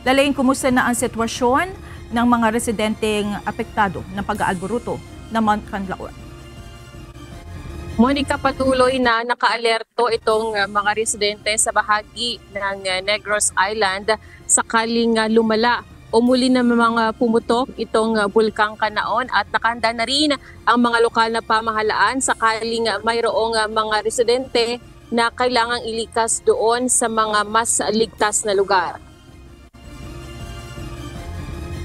Lalain, kumusta na ang sitwasyon ng mga residenteng apektado ng pag-aalboruto ng Mount Canlaon? Monica, patuloy na nakaalerto itong mga residente sa bahagi ng Negros Island sakaling lumala o muli na mga pumutok itong Bulkang Canlaon at nakahanda na rin ang mga lokal na pamahalaan sakaling mayroong mga residente na kailangang ilikas doon sa mga mas ligtas na lugar.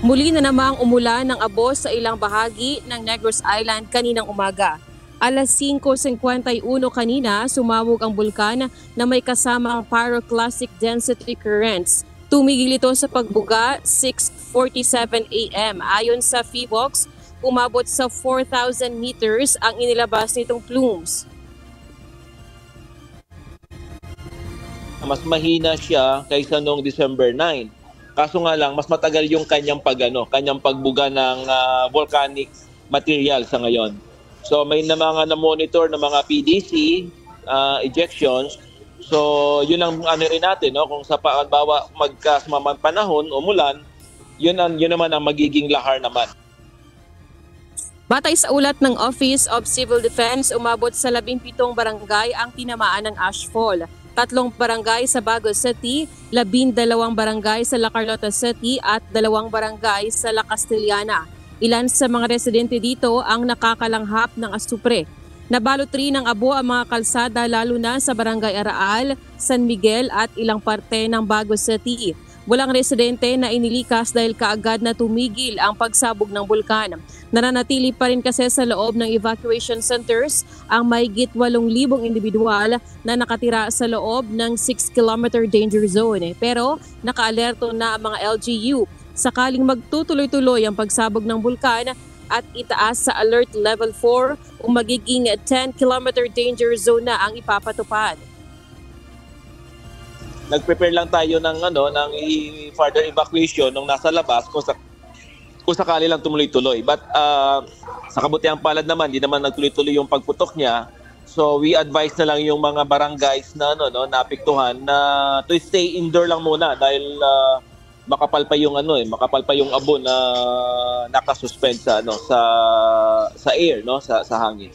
Muli na namang umulan ng abo sa ilang bahagi ng Negros Island kaninang umaga. Alas 5:51 kanina, sumabog ang bulkan na may kasamang pyroclastic density currents. Tumigil ito sa pagbuga 6:47 a.m. Ayon sa PHIVOLCS, umabot sa 4,000 meters ang inilabas nitong plumes. Mas mahina siya kaysa noong December 9. Kaso nga lang, mas matagal yung kanyang pagbuga ng volcanic material sa ngayon. So may mga na-monitor na mga PDC ejections. So yun ang rin natin, no? Kung sa pagbawa magkasamang panahon, umulan, yun naman ang magiging lahar naman. Batay sa ulat ng Office of Civil Defense, umabot sa 17 barangay ang tinamaan ng ashfall. 3 barangay sa Baguio City, 12 barangay sa La Carlota City at 2 barangay sa La Castellana. Ilan sa mga residente dito ang nakakalanghap ng asupre. Nabalot rin ng abo ang mga kalsada lalo na sa Barangay Araal, San Miguel at ilang parte ng Baguio City. Walang residente na inilikas dahil kaagad na tumigil ang pagsabog ng bulkan. Nananatili pa rin kasi sa loob ng evacuation centers ang mahigit 8,000 individual na nakatira sa loob ng 6-kilometer danger zone. Pero nakaalerto na ang mga LGU sakaling magtutuloy-tuloy ang pagsabog ng bulkan at itaas sa Alert Level 4 o magiging 10-kilometer danger zone na ang ipapatupad. Nag-prepare lang tayo ng further evacuation nung nasa labas kung sakali lang tumuloy-tuloy. But sa kabutihang palad naman, di naman nagtuloy-tuloy yung pagputok niya. So we advise na lang yung mga barangays na naapektuhan na to stay indoor lang muna dahil makapal pa yung abo na nakasuspend sa air, sa hangin.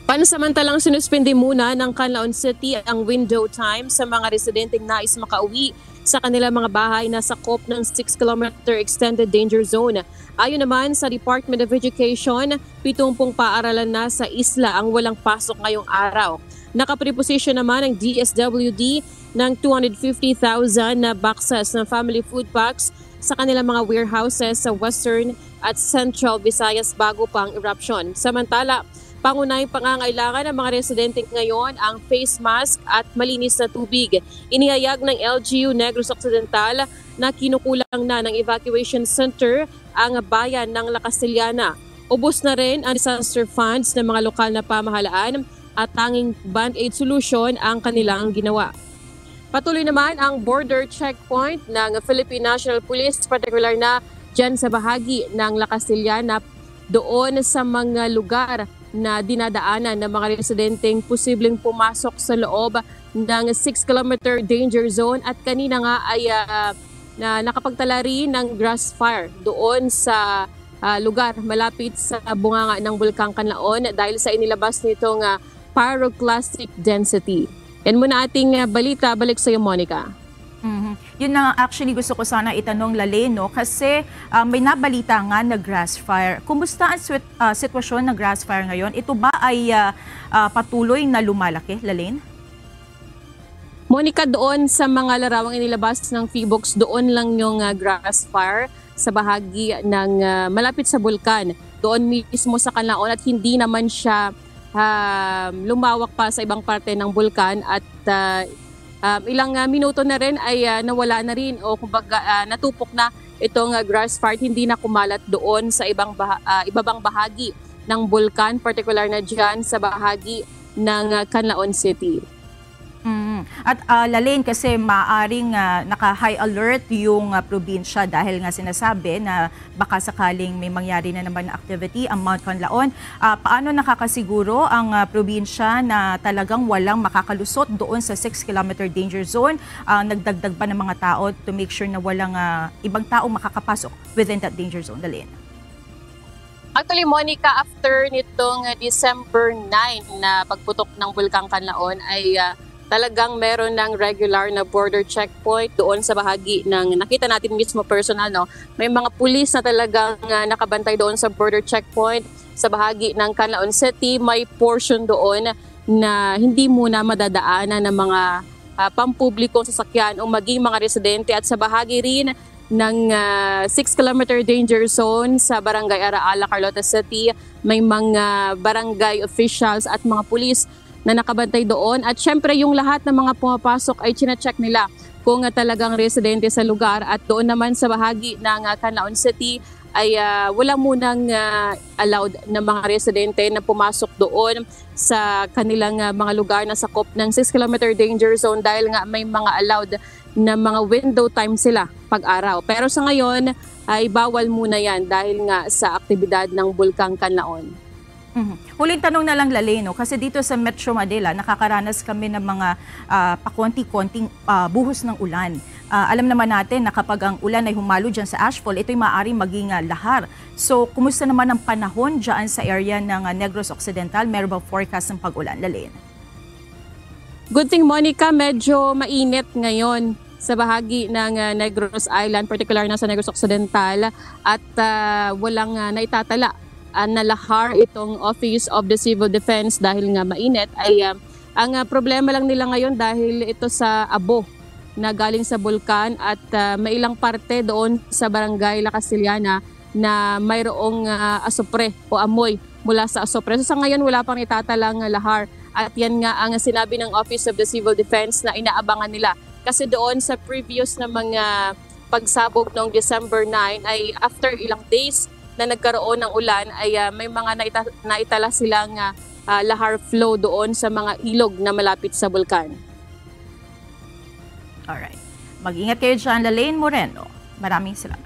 Pansamantalang sinuspende muna ng Canlaon City ang window time sa mga residenteng nais makauwi sa kanilang mga bahay na sakop ng 6-kilometer extended danger zone. Ayon naman sa Department of Education, 70 paaralan na sa isla ang walang pasok ngayong araw. Nakapreposisyon naman ang DSWD ng 250,000 na boxes ng family food packs sa kanilang mga warehouses sa Western at Central Visayas bago pang eruption. Samantala, pangunahing pangangailangan ng mga residente ngayon ang face mask at malinis na tubig. Inihayag ng LGU Negros Occidental na kinukulang na ng evacuation center ang bayan ng La Castellana. Ubos na rin ang disaster funds ng mga lokal na pamahalaan at tanging band-aid solution ang kanilang ginawa. Patuloy naman ang border checkpoint ng Philippine National Police, partikular na dyan sa bahagi ng La Castellana, doon sa mga lugar na dinadaanan ng mga residenteng posibleng pumasok sa loob ng 6-kilometer danger zone at kanina nga ay na nakapagtala rin ng grass fire doon sa lugar malapit sa bunganga ng Bulkang Canlaon dahil sa inilabas nitong pyroclastic density. Yan muna ating balita. Balik sa iyo, Monica. Yun na actually gusto ko sana itanong Lalain, kasi may nabalita nga na grass fire. Kumusta ang sitwasyon ng grass fire ngayon? Ito ba ay patuloy na lumalaki, Lalain? Monica, doon sa mga larawang inilabas ng PHIVOLCS, doon lang yung grass fire sa bahagi ng malapit sa bulkan. Doon mismo sa Canlaon at hindi naman siya lumawak pa sa ibang parte ng bulkan at ilang minuto na rin ay nawala na rin o kumbaga natupok na itong grass fire, hindi na kumalat doon sa ibabang bahagi ng bulkan, particular na dyan sa bahagi ng Canlaon City. At Lalaine, kasi maaring naka-high alert yung probinsya dahil nga sinasabi na baka sakaling may mangyari na naman na activity ang Mount Canlaon. Paano nakakasiguro ang probinsya na talagang walang makakalusot doon sa 6-kilometer danger zone? Nagdagdag pa ng mga tao to make sure na walang ibang tao makakapasok within that danger zone, Lalaine? Actually, Monica, after nitong December 9 na pagputok ng Bulkang Canlaon ay talagang meron ng regular na border checkpoint doon sa bahagi ng nakita natin mismo personal, no? May mga pulis na talagang nakabantay doon sa border checkpoint sa bahagi ng Canlaon City. May portion doon na hindi muna madadaanan ng mga pampublikong sasakyan o maging mga residente, at sa bahagi rin ng 6-kilometer danger zone sa Barangay Araala, Carlota City, may mga barangay officials at mga pulis na nakabantay doon. At syempre yung lahat ng mga pumapasok ay chine-check nila kung talagang residente sa lugar. At doon naman sa bahagi ng Canlaon City ay wala munang allowed na mga residente na pumasok doon sa kanilang mga lugar na sakop ng 6-kilometer danger zone dahil nga may mga allowed na mga window time sila pag-araw. Pero sa ngayon ay bawal muna yan dahil nga sa aktibidad ng Bulkang Canlaon. Huling tanong na lang, Lalaine, kasi dito sa Metro Manila, nakakaranas kami ng mga pakonti-konting buhos ng ulan. Alam naman natin na kapag ang ulan ay humalo dyan sa ashfall, ito'y maaaring maging lahar. So, kumusta naman ang panahon dyan sa area ng Negros Occidental? Meron ba forecast ng pag-ulan, Lalaine? Good thing, Monica, medyo mainit ngayon sa bahagi ng Negros Island, particular na sa Negros Occidental, at walang naitatala na lahar itong Office of the Civil Defense dahil nga mainit. Ay ang problema lang nila ngayon dahil ito sa abo na galing sa bulkan, at may ilang parte doon sa Barangay La Castillana na mayroong asupre o amoy mula sa asupre. So sa ngayon wala pang itatalang lahar, at yan nga ang sinabi ng Office of the Civil Defense na inaabangan nila. Kasi doon sa previous na mga pagsabog noong December 9 ay after ilang days na nagkaroon ng ulan ay may mga naitala silang lahar flow doon sa mga ilog na malapit sa bulkan. Alright. Mag-ingat kayo dyan, Lalaine Moreno. Maraming salamat.